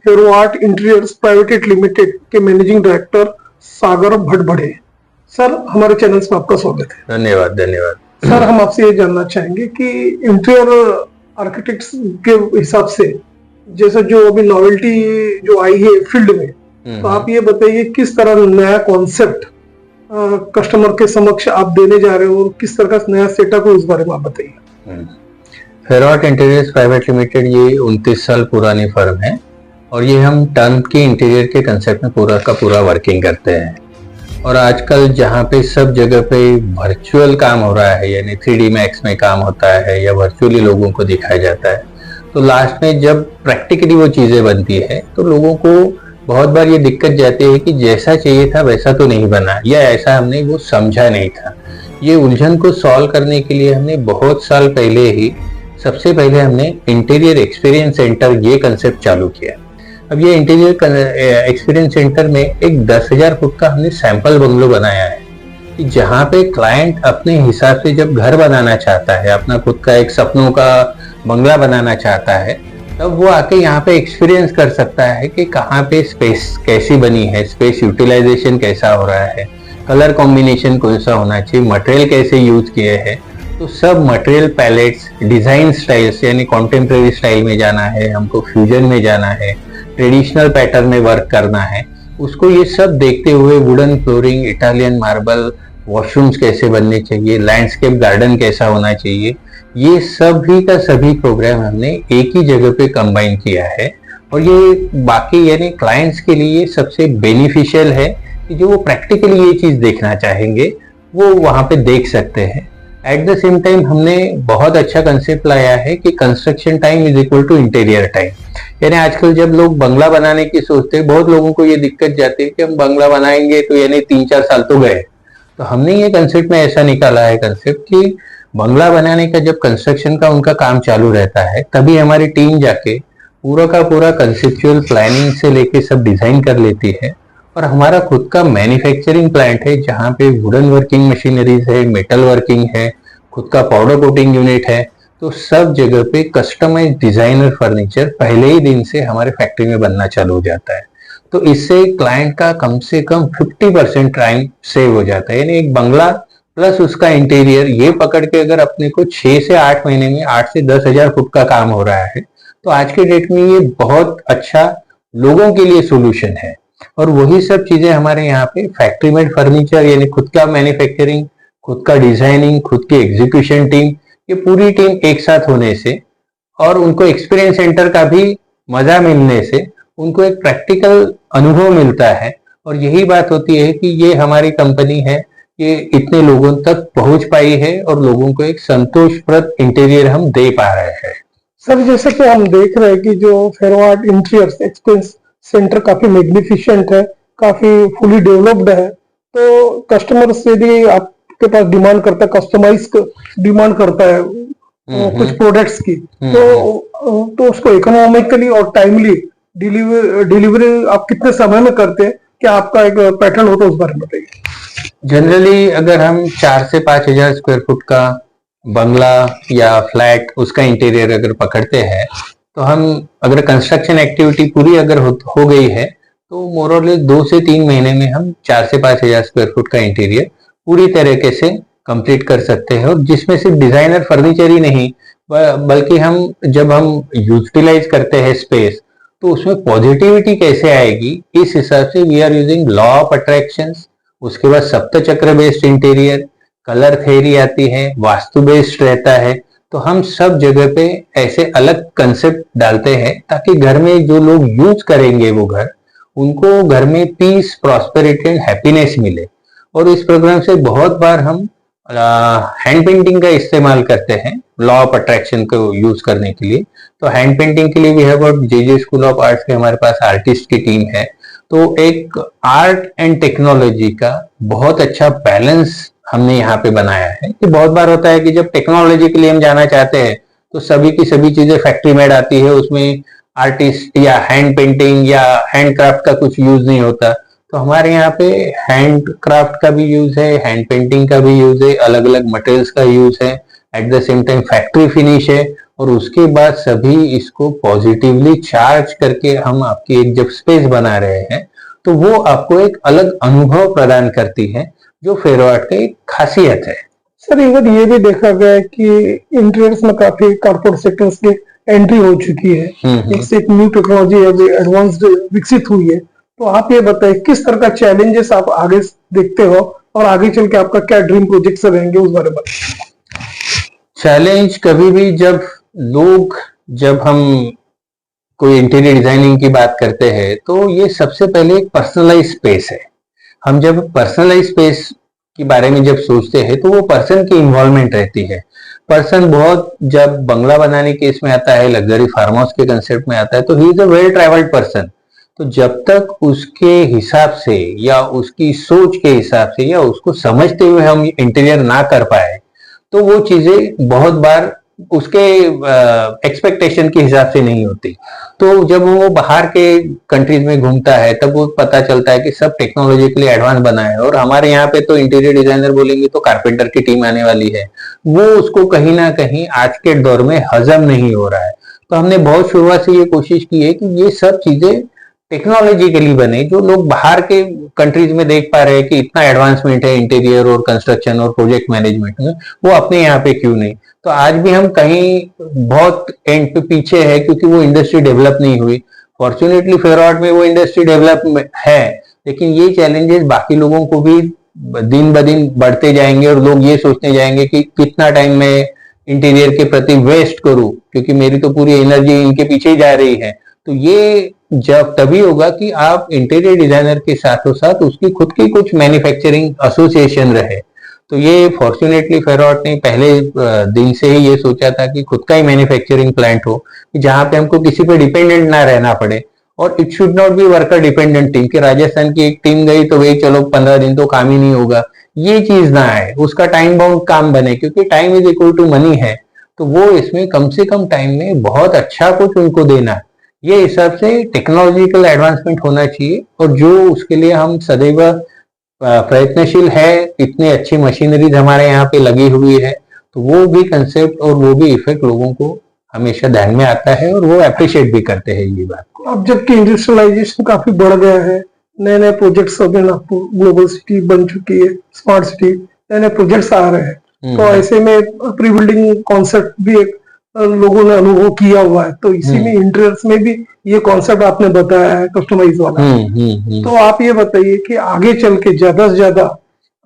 हेरो art interiors private limited के managing director सागर भटबड़े। Sir, हमारे चैनल में आपका स्वागत है। धन्यवाद धन्यवाद। सर, हम आपसे ये जानना चाहेंगे कि इंटीरियर आर्किटेक्ट्स के हिसाब से जैसे जो अभी नॉवेल्टी जो आई है फील्ड में, तो आप ये बताइए किस तरह नया कॉन्सेप्ट कस्टमर के समक्ष आप देने जा रहे हो और किस तरह का नया सेटअप है, उस बारे में आप बताइए। हेरो आर्ट इंटीरियर्स प्राइवेट लिमिटेड ये 29 साल पुरानी फर्म है और ये हम टर्न के इंटीरियर के कंसेप्ट में पूरा का पूरा वर्किंग करते हैं। और आजकल जहाँ पे सब जगह पे वर्चुअल काम हो रहा है, यानी 3D मैक्स में काम होता है या वर्चुअली लोगों को दिखाया जाता है, तो लास्ट में जब प्रैक्टिकली वो चीजें बनती है तो लोगों को बहुत बार ये दिक्कत जाती है कि जैसा चाहिए था वैसा तो नहीं बना, या ऐसा हमने वो समझा नहीं था। ये उलझन को सॉल्व करने के लिए हमने बहुत साल पहले ही सबसे पहले हमने इंटीरियर एक्सपीरियंस सेंटर ये कंसेप्ट चालू किया। अब ये इंटीरियर एक्सपीरियंस सेंटर में एक 10,000 फुट का हमने सैंपल बंगलो बनाया है कि जहाँ पे क्लाइंट अपने हिसाब से जब घर बनाना चाहता है, अपना खुद का एक सपनों का बंगला बनाना चाहता है, तब वो आके यहाँ पे एक्सपीरियंस कर सकता है कि कहाँ पे स्पेस कैसी बनी है, स्पेस यूटिलाइजेशन कैसा हो रहा है, कलर कॉम्बिनेशन कौन सा होना चाहिए, मटेरियल कैसे यूज किए हैं। तो सब मटेरियल पैलेट्स, डिजाइन स्टाइल्स, यानी कॉन्टेम्प्रेरी स्टाइल में जाना है, हमको फ्यूजन में जाना है, ट्रेडिशनल पैटर्न में वर्क करना है, उसको ये सब देखते हुए wooden flooring, Italian marble, washrooms कैसे बनने चाहिए, लैंडस्केप गार्डन कैसा होना चाहिए, ये सभी का सभी प्रोग्राम हमने एक ही जगह पे कंबाइन किया है। और ये बाकी यानी क्लाइंट्स के लिए सबसे बेनिफिशियल है कि जो वो प्रैक्टिकली ये चीज देखना चाहेंगे वो वहां पे देख सकते हैं। एट द सेम टाइम हमने बहुत अच्छा कंसेप्ट लाया है कि construction time is equal to interior time. यानी आजकल जब लोग बंगला बनाने की सोचते हैं, बहुत लोगों को ये दिक्कत जाती है कि हम बंगला बनाएंगे तो यानी 3-4 साल तो गए। तो हमने ये कंसेप्ट में ऐसा निकाला है कंसेप्ट कि बंगला बनाने का जब कंस्ट्रक्शन का उनका काम चालू रहता है, तभी हमारी टीम जाके पूरा का पूरा कंसेप्चुअल प्लानिंग से लेके सब डिजाइन कर लेती है। और हमारा खुद का मैन्युफैक्चरिंग प्लांट है जहाँ पे वुडन वर्किंग मशीनरीज है, मेटल वर्किंग है, खुद का पाउडर कोटिंग यूनिट है। तो सब जगह पे कस्टमाइज डिजाइनर फर्नीचर पहले ही दिन से हमारे फैक्ट्री में बनना चालू हो जाता है। तो इससे क्लाइंट का कम से कम 50% टाइम सेव हो जाता है। यानी एक बंगला प्लस उसका इंटीरियर ये पकड़ के अगर अपने को 6 से 8 महीने में 8 से 10,000 फुट का काम हो रहा है, तो आज के डेट में ये बहुत अच्छा लोगों के लिए सोल्यूशन है। और वही सब चीजें हमारे यहाँ पे फैक्ट्री मेड फर्नीचर, यानी खुद का मैन्युफैक्चरिंग, खुद का डिजाइनिंग, खुद की एग्जीक्यूशन टीम, ये पूरी टीम एक साथ होने से और उनको एक्सपीरियंस सेंटर का भी मजा मिलने से उनको एक प्रैक्टिकल अनुभव मिलता है। और यही बात होती है कि ये हमारी कंपनी है, ये इतने लोगों तक पहुंच पाई है और लोगों को एक संतोषप्रद इंटीरियर हम दे पा रहे हैं। सर, जैसे कि हम देख रहे हैं कि जो हेरो आर्ट इंटीरियर्स एक्सपीरियंस सेंटर काफी मैग्निफिशिएंट है, काफी फुली डेवलप्ड है, तो कस्टमर से भी आपके पास डिमांड करता है, कस्टमाइज डिमांड करता है कुछ प्रोडक्ट्स की, तो उसको इकोनॉमिकली और टाइमली डिलीवरी आप कितने समय में करते हैं, क्या आपका एक पैटर्न होता है, उस बारे में बताइए। जनरली अगर हम 4 से 5,000 स्क्वायर फुट का बंगला या फ्लैट उसका इंटीरियर अगर पकड़ते हैं, तो हम अगर कंस्ट्रक्शन एक्टिविटी पूरी अगर हो गई है तो मोर और लेस 2 से 3 महीने में हम 4 से 5,000 स्क्वायर फुट का इंटीरियर पूरी तरीके से कंप्लीट कर सकते हैं। और जिसमें सिर्फ डिजाइनर फर्नीचर ही नहीं, बल्कि हम जब हम यूटिलाइज करते हैं स्पेस, तो उसमें पॉजिटिविटी कैसे आएगी, इस हिसाब से we are using law of attractions, उसके बाद सप्त चक्र बेस्ड इंटीरियर, कलर थ्योरी आती है, वास्तु बेस्ड रहता है। तो हम सब जगह पे ऐसे अलग कंसेप्ट डालते हैं ताकि घर में जो लोग यूज करेंगे वो घर, उनको घर में पीस, प्रॉस्पेरिटी एंड हैप्पीनेस मिले। और इस प्रोग्राम से बहुत बार हम हैंड पेंटिंग का इस्तेमाल करते हैं लॉ ऑफ अट्रैक्शन को यूज करने के लिए। तो हैंड पेंटिंग के लिए we have got J school of arts के हमारे पास आर्टिस्ट की टीम है। तो एक आर्ट एंड टेक्नोलॉजी का बहुत अच्छा बैलेंस हमने यहाँ पे बनाया है। कि बहुत बार होता है कि जब टेक्नोलॉजी के लिए हम जाना चाहते हैं तो सभी की सभी चीजें फैक्ट्री मेड आती है, उसमें आर्टिस्ट या हैंड पेंटिंग या हैंड क्राफ्ट का कुछ यूज नहीं होता। तो हमारे यहाँ पे हैंड क्राफ्ट का भी यूज है, हैंड पेंटिंग का भी यूज है, अलग अलग मटेरियल्स का यूज है, at the same time factory finish है। और उसके बाद सभी इसको पॉजिटिवली चार्ज करके हम आपकी एक जब स्पेस बना रहे हैं तो वो आपको एक अलग अनुभव प्रदान करती है, जो फेरो आर्ट का एक खासियत है। सर इवन ये भी देखा गया है कि इंटीरियर्स में काफी कॉर्पोरेट सेक्टर्स की एंट्री हो चुकी है, एक न्यू टेक्नोलॉजी अभी एडवांस्ड विकसित हुई है। तो आप ये बताइए किस तरह का चैलेंजेस आप आगे देखते हो और आगे चल के आपका क्या ड्रीम प्रोजेक्ट्स रहेंगे उस बारे में बताइए। चैलेंज कभी भी जब हम कोई इंटीरियर डिजाइनिंग की बात करते हैं तो ये सबसे पहले एक पर्सनलाइज स्पेस है। हम जब पर्सनलाइज स्पेस के बारे में जब सोचते हैं तो वो पर्सन की इन्वॉल्वमेंट रहती है। पर्सन बहुत जब बंगला बनाने के इसमें आता है, लग्जरी फार्म हाउस के कंसेप्ट में आता है, तो he is a well travelled person. तो जब तक उसके हिसाब से या उसकी सोच के हिसाब से या उसको समझते हुए हम इंटीरियर ना कर पाए तो वो चीजें बहुत बार उसके एक्सपेक्टेशन के हिसाब से नहीं होती। तो जब वो बाहर के कंट्रीज में घूमता है तब वो पता चलता है कि सब टेक्नोलॉजिकली एडवांस बना है, और हमारे यहाँ पे तो इंटीरियर डिजाइनर बोलेंगे तो कारपेंटर की टीम आने वाली है, वो उसको कहीं ना कहीं आज के दौर में हजम नहीं हो रहा है। तो हमने बहुत शुरुआत से ये कोशिश की है कि ये सब चीजें टेक्नोलॉजिकली बने, जो लोग बाहर के कंट्रीज में देख पा रहे हैं कि इतना एडवांसमेंट है इंटीरियर और कंस्ट्रक्शन और प्रोजेक्ट मैनेजमेंट में, वो अपने यहाँ पे क्यों नहीं। तो आज भी हम कहीं बहुत एंड पे पीछे है क्योंकि वो इंडस्ट्री डेवलप नहीं हुई। फॉर्चुनेटली फेरो आर्ट में वो इंडस्ट्री डेवलप है, लेकिन ये चैलेंजेस बाकी लोगों को भी दिन ब दिन बढ़ते जाएंगे और लोग ये सोचते जाएंगे कि कितना टाइम मैं इंटीरियर के प्रति वेस्ट करूं क्योंकि मेरी तो पूरी एनर्जी इनके पीछे ही जा रही है। तो ये जब तभी होगा कि आप इंटीरियर डिजाइनर के साथों साथ उसकी खुद की कुछ मैन्युफैक्चरिंग एसोसिएशन रहे। तो ये फॉर्चुनेटली फेरो आर्ट ने पहले दिन से ही ये सोचा था कि खुद का ही मैन्युफैक्चरिंग प्लांट हो कि जहां पे हमको किसी पे डिपेंडेंट ना रहना पड़े। और it should not be worker dependent team कि राजस्थान की एक टीम गई तो वही चलो 15 दिन तो काम ही नहीं होगा, ये चीज ना है। उसका टाइम बाउंड काम बने क्योंकि time is equal to money है। तो वो इसमें कम से कम टाइम में बहुत अच्छा कुछ उनको देना, ये हिसाब से टेक्नोलॉजिकल एडवांसमेंट होना चाहिए। और जो उसके लिए हम सदैव प्रयत्नशील है, इतनी अच्छी मशीनरीज हमारे यहाँ पे लगी हुई है, तो वो भी कंसेप्ट और वो भी इफेक्ट लोगों को हमेशा ध्यान में आता है और वो अप्रिशिएट भी करते हैं ये बात को। अब जबकि इंडस्ट्रियलाइजेशन काफी बढ़ गया है, नए नए प्रोजेक्ट्स अभी नागपुर ग्लोबल सिटी बन चुकी है, स्मार्ट सिटी, नए नए प्रोजेक्ट्स आ रहे हैं। तो ऐसे में प्री बिल्डिंग कॉन्सेप्ट भी एक लोगों ने अनुभव किया हुआ है, तो इसी में इंटीरियर्स में भी ये कॉन्सेप्ट आपने बताया है कस्टमाइज वाला। तो आप ये बताइए कि आगे चल के ज्यादा से ज्यादा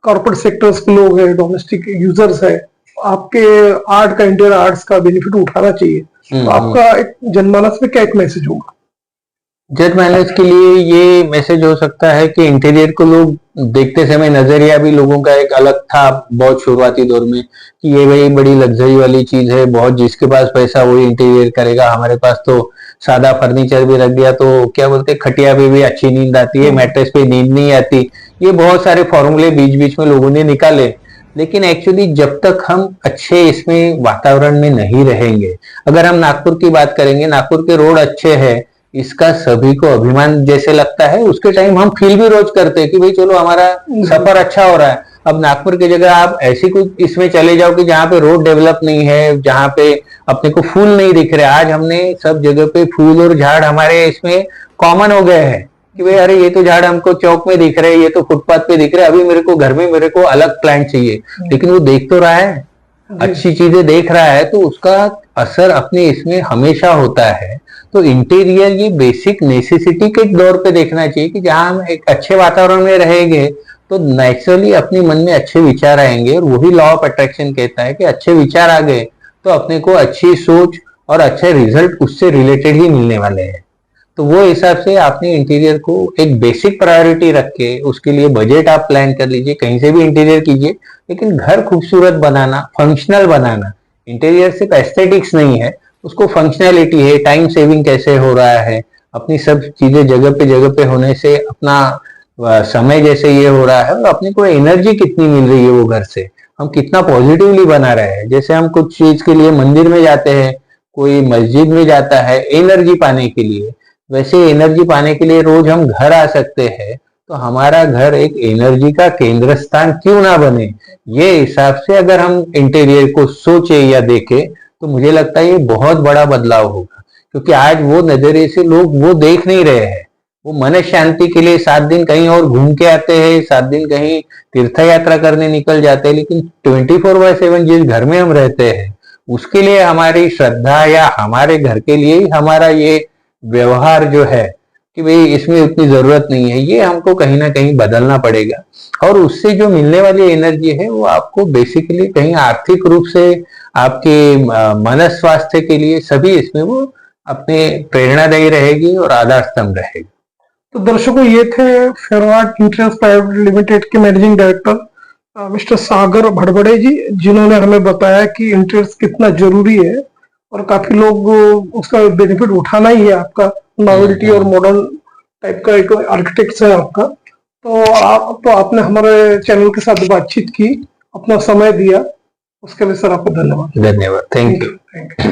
कॉर्पोरेट सेक्टर्स के लोग हैं, डोमेस्टिक यूजर्स है, आपके आर्ट का, इंटीरियर आर्ट्स का बेनिफिट उठाना चाहिए, तो आपका एक जनमानस में क्या एक मैसेज होगा? जनमानस के लिए ये मैसेज हो सकता है कि इंटीरियर को लोग देखते समय नजरिया भी लोगों का एक अलग था बहुत शुरुआती दौर में कि ये भाई बड़ी लग्जरी वाली चीज है, बहुत जिसके पास पैसा वही इंटीरियर करेगा, हमारे पास तो सादा फर्नीचर भी रख दिया तो क्या बोलते खटिया पे भी अच्छी नींद आती है, मैट्रेस पे नींद नहीं आती। ये बहुत सारे फॉर्मूले बीच बीच में लोगों ने निकाले, लेकिन एक्चुअली जब तक हम अच्छे इसमें वातावरण में नहीं रहेंगे, अगर हम नागपुर की बात करेंगे, नागपुर के रोड अच्छे हैं, इसका सभी को अभिमान जैसे लगता है, उसके टाइम हम फील भी रोज करते हैं कि भाई चलो हमारा सफर अच्छा हो रहा है। अब नागपुर की जगह आप ऐसी कुछ इसमें चले जाओ कि जहाँ पे रोड डेवलप नहीं है, जहाँ पे अपने को फूल नहीं दिख रहे। आज हमने सब जगह पे फूल और झाड़ हमारे इसमें कॉमन हो गए हैं कि भाई अरे ये तो झाड़ हमको चौक में दिख रहे हैं, ये तो फुटपाथ पे दिख रहे हैं, अभी मेरे को घर में मेरे को अलग प्लांट चाहिए। लेकिन वो देख तो रहा है, अच्छी चीजें देख रहा है, तो उसका असर अपने इसमें हमेशा होता है। तो इंटीरियर ये बेसिक नेसेसिटी के दौर पे देखना चाहिए कि जहां हम एक अच्छे वातावरण में रहेंगे तो नेचुरली अपने मन में अच्छे विचार आएंगे, और वही लॉ ऑफ अट्रैक्शन कहता है कि अच्छे विचार आ गए तो अपने को अच्छी सोच और अच्छे रिजल्ट उससे रिलेटेड ही मिलने वाले हैं। तो वो हिसाब से आपने इंटीरियर को एक बेसिक प्रायोरिटी रख के उसके लिए बजट आप प्लान कर लीजिए, कहीं से भी इंटीरियर कीजिए, लेकिन घर खूबसूरत बनाना, फंक्शनल बनाना। इंटीरियर सिर्फ एस्थेटिक्स नहीं है, उसको फंक्शनैलिटी है, टाइम सेविंग कैसे हो रहा है, अपनी सब चीजें जगह पे होने से अपना समय जैसे ये हो रहा है, और अपने को एनर्जी कितनी मिल रही है वो घर से, हम कितना पॉजिटिवली बना रहे हैं। जैसे हम कुछ चीज के लिए मंदिर में जाते हैं, कोई मस्जिद में जाता है एनर्जी पाने के लिए, वैसे एनर्जी पाने के लिए रोज हम घर आ सकते हैं। तो हमारा घर एक एनर्जी का केंद्र स्थान क्यों ना बने, ये हिसाब से अगर हम इंटीरियर को सोचे या देखें तो मुझे लगता है ये बहुत बड़ा बदलाव होगा, क्योंकि आज वो नजरिए से लोग वो देख नहीं रहे हैं। वो मन शांति के लिए 7 दिन कहीं और घूम के आते हैं, 7 दिन कहीं तीर्थ यात्रा करने निकल जाते हैं, लेकिन 24/7 जिस घर में हम रहते हैं उसके लिए हमारी श्रद्धा या हमारे घर के लिए ही हमारा ये व्यवहार जो है कि भाई इसमें उतनी जरूरत नहीं है, ये हमको कहीं ना कहीं बदलना पड़ेगा। और उससे जो मिलने वाली एनर्जी है वो आपको बेसिकली कहीं आर्थिक रूप से, आपके मन स्वास्थ्य के लिए, सभी इसमें वो अपने प्रेरणादायी रहेगी और आधार स्तंभ रहेगी। तो दर्शकों, ये थे फेरोआर्ट इंटीरियर्स प्राइवेट लिमिटेड के मैनेजिंग डायरेक्टर मिस्टर सागर भड़बड़े जी, जिन्होंने हमें बताया कि इंटीरियर्स कितना जरूरी है और काफी लोग उसका बेनिफिट उठाना ही है। आपका नॉवेल्टी और मॉडर्न टाइप का एक आर्किटेक्ट है आपका। तो आपने हमारे चैनल के साथ बातचीत की, अपना समय दिया, उसके लिए सर आपको धन्यवाद। धन्यवाद, थैंक यू।